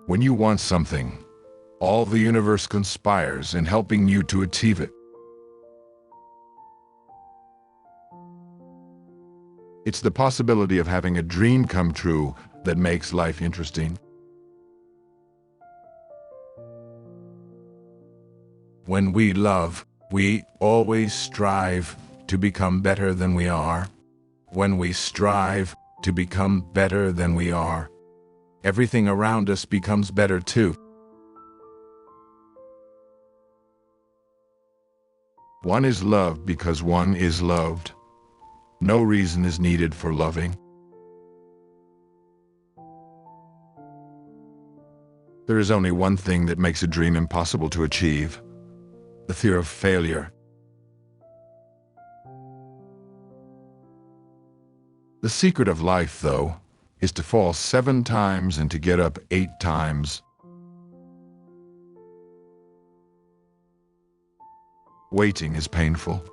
When you want something, all the universe conspires in helping you to achieve it. It's the possibility of having a dream come true that makes life interesting. When we love, we always strive to become better than we are. When we strive to become better than we are, everything around us becomes better too. One is loved because one is loved. No reason is needed for loving. There is only one thing that makes a dream impossible to achieve: the fear of failure. The secret of life, though, is to fall 7 times and to get up 8 times. Waiting is painful.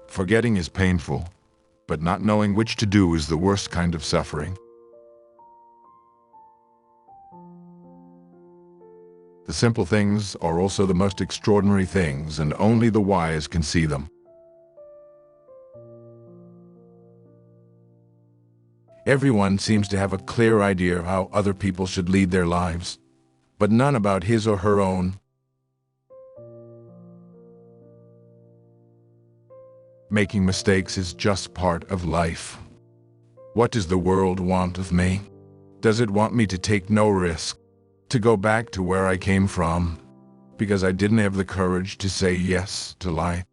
Forgetting is painful. But not knowing which to do is the worst kind of suffering. The simple things are also the most extraordinary things, and only the wise can see them. Everyone seems to have a clear idea of how other people should lead their lives, but none about his or her own. Making mistakes is just part of life. What does the world want of me? Does it want me to take no risk, to go back to where I came from, because I didn't have the courage to say yes to life?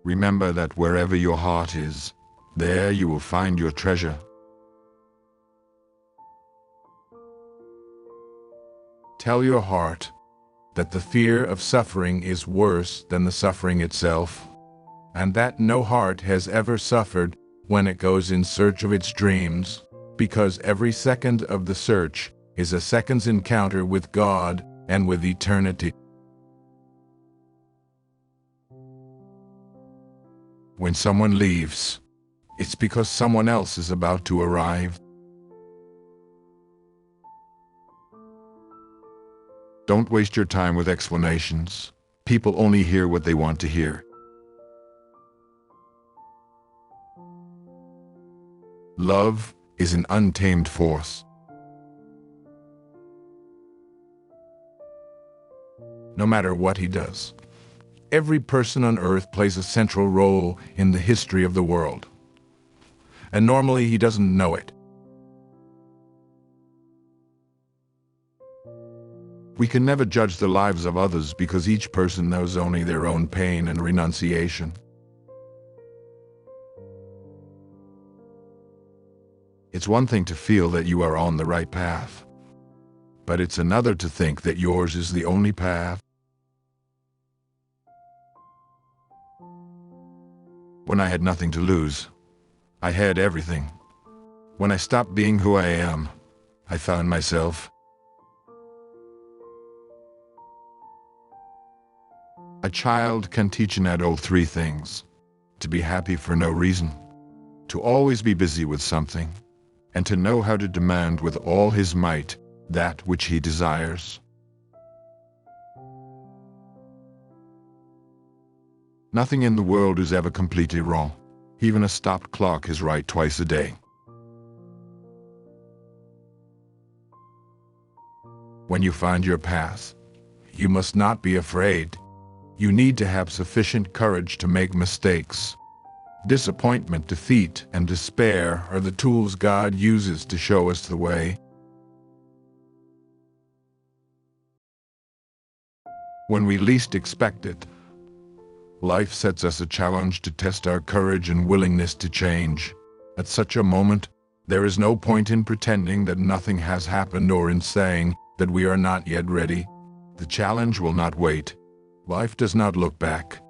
Remember that wherever your heart is, there you will find your treasure. Tell your heart that the fear of suffering is worse than the suffering itself, and that no heart has ever suffered when it goes in search of its dreams, because every second of the search is a second's encounter with God and with eternity. When someone leaves, it's because someone else is about to arrive. Don't waste your time with explanations. People only hear what they want to hear. Love is an untamed force. No matter what he does, every person on earth plays a central role in the history of the world. And normally he doesn't know it. We can never judge the lives of others because each person knows only their own pain and renunciation. It's one thing to feel that you are on the right path, but it's another to think that yours is the only path. When I had nothing to lose, I had everything. When I stopped being who I am, I found myself. A child can teach an adult 3 things: to be happy for no reason, to always be busy with something, and to know how to demand with all his might that which he desires. Nothing in the world is ever completely wrong. Even a stopped clock is right twice a day. When you find your path, you must not be afraid. You need to have sufficient courage to make mistakes. Disappointment, defeat, and despair are the tools God uses to show us the way. When we least expect it, life sets us a challenge to test our courage and willingness to change. At such a moment, there is no point in pretending that nothing has happened or in saying that we are not yet ready. The challenge will not wait. Life does not look back.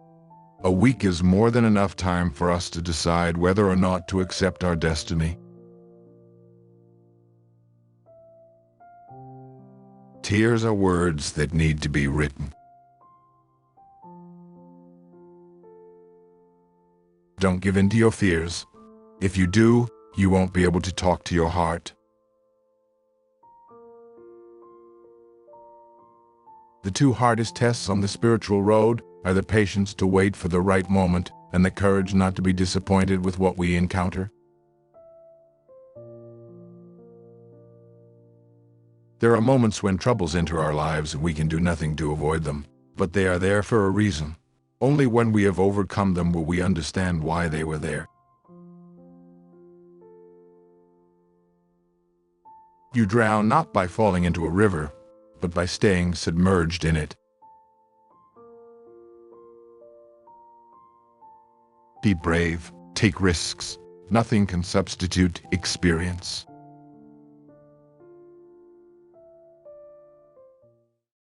A week is more than enough time for us to decide whether or not to accept our destiny. Tears are words that need to be written. Don't give in to your fears. If you do, you won't be able to talk to your heart. The two hardest tests on the spiritual road are the patience to wait for the right moment and the courage not to be disappointed with what we encounter. There are moments when troubles enter our lives and we can do nothing to avoid them, but they are there for a reason. Only when we have overcome them will we understand why they were there. You drown not by falling into a river, but by staying submerged in it. Be brave, take risks. Nothing can substitute experience.